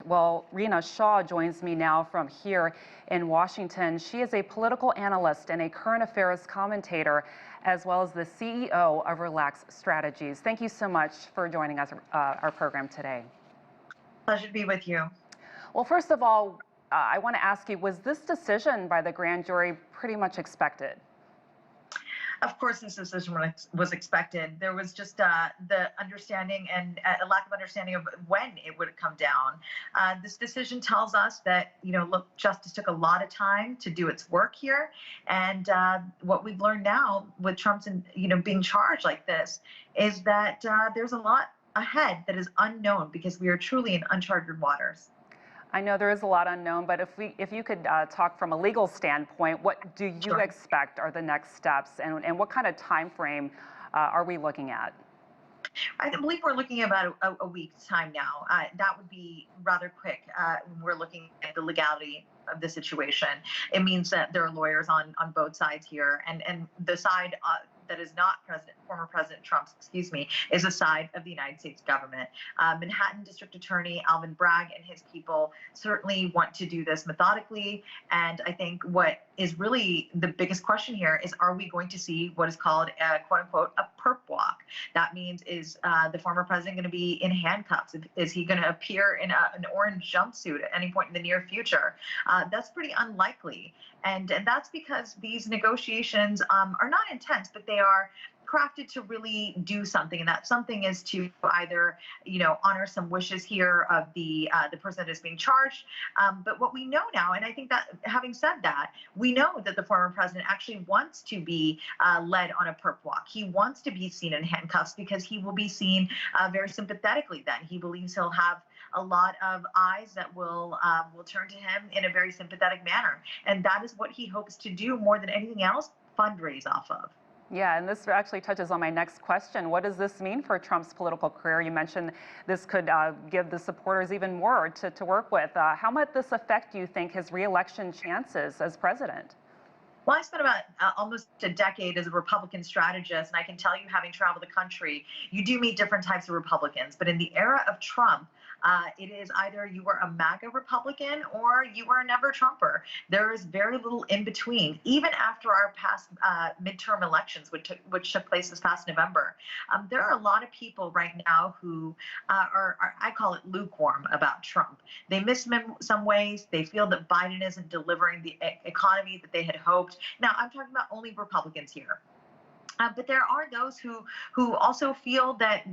Well, Rina Shah joins me now from here in Washington. She is a political analyst and a current affairs commentator, as well as the CEO of Rilax Strategies. Thank you so much for joining us, our program today. Pleasure to be with you. Well, first of all, I want to ask you, was this decision by the grand jury pretty much expected? Of course, this decision was expected. There was just the understanding and a lack of understanding of when it would come down. This decision tells us that, look, justice took a lot of time to do its work here. And what we've learned now with Trump's, being charged like this is that there's a lot ahead that is unknown because we are truly in uncharted waters. I know there is a lot unknown, but if you could talk from a legal standpoint, what do you expect are the next steps, and what kind of time frame are we looking at? I believe we're looking at about a week's time now. That would be rather quick when we're looking at the legality of the situation. It means that there are lawyers on both sides here, and the side that is not former President Trump's, is a side of the United States government. Manhattan District Attorney Alvin Bragg and his people certainly want to do this methodically. And I think what is really the biggest question here is, are we going to see what is called a quote unquote a perp walk? That means, is the former president going to be in handcuffs? Is he going to appear in an orange jumpsuit at any point in the near future? That's pretty unlikely. And that's because these negotiations are not intense, but they are crafted to really do something, and that something is to either, honor some wishes here of the person that is being charged. But what we know now, and I think that having said that, we know that the former president actually wants to be led on a perp walk. He wants to be seen in handcuffs because he will be seen very sympathetically. Then he believes he'll have a lot of eyes that will turn to him in a very sympathetic manner, and that is what he hopes to do more than anything else, fundraise off of. Yeah, and this actually touches on my next question. What does this mean for Trump's political career? You mentioned this could give the supporters even more to work with. How might this affect, you think, his re-election chances as president? Well, I spent about almost a decade as a Republican strategist, and I can tell you, having traveled the country, you do meet different types of Republicans. But in the era of Trump, it is either you were a MAGA Republican or you were a never Trumper. There is very little in between, even after our past midterm elections, which took place this past November. There are a lot of people right now who are, I call it, lukewarm about Trump. They miss him in some ways. They feel that Biden isn't delivering the economy that they had hoped. Now, I'm talking about only Republicans here. But there are those who also feel that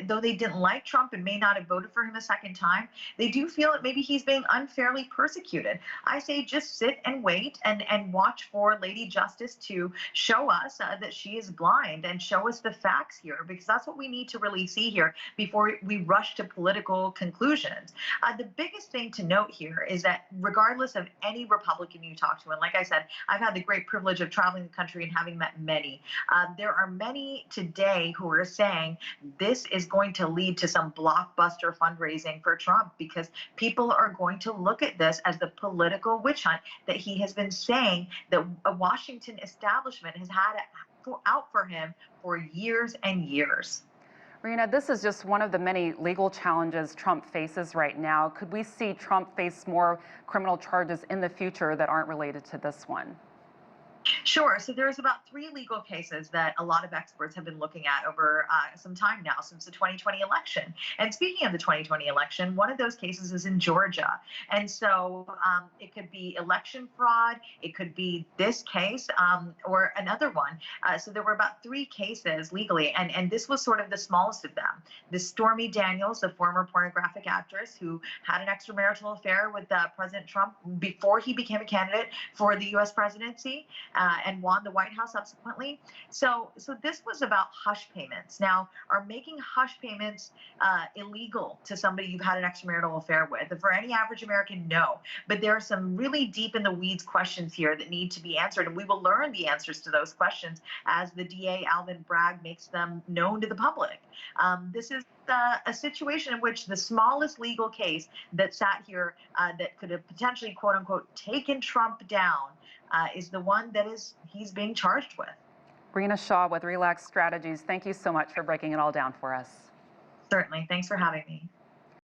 though they didn't like Trump and may not have voted for him a second time, they do feel that maybe he's being unfairly persecuted. I say just sit and wait and watch for Lady Justice to show us that she is blind and show us the facts here, because that's what we need to really see here before we rush to political conclusions. The biggest thing to note here is that regardless of any Republican you talk to, and like I said, I've had the great privilege of traveling the country and having met many, there are many today who are saying this is going to lead to some blockbuster fundraising for Trump, because people are going to look at this as the political witch hunt that he has been saying that a Washington establishment has had out for him for years and years. Rina, this is just one of the many legal challenges Trump faces right now. Could we see Trump face more criminal charges in the future that aren't related to this one? Sure. So there's about 3 legal cases that a lot of experts have been looking at over some time now, since the 2020 election. And speaking of the 2020 election, one of those cases is in Georgia. And so it could be election fraud, it could be this case, or another one. So there were about 3 cases legally, and this was sort of the smallest of them. This Stormy Daniels, the former pornographic actress who had an extramarital affair with President Trump before he became a candidate for the U.S. presidency, and won the White House subsequently. So this was about hush payments. Now, are making hush payments illegal to somebody you've had an extramarital affair with? For any average American, no. But there are some really deep in the weeds questions here that need to be answered, and we will learn the answers to those questions as the DA, Alvin Bragg, makes them known to the public. This is a situation in which the smallest legal case that sat here that could have potentially, quote unquote, taken Trump down is the one that he's being charged with. Rina Shah with Rilax Strategies, thank you so much for breaking it all down for us. Certainly. Thanks for having me.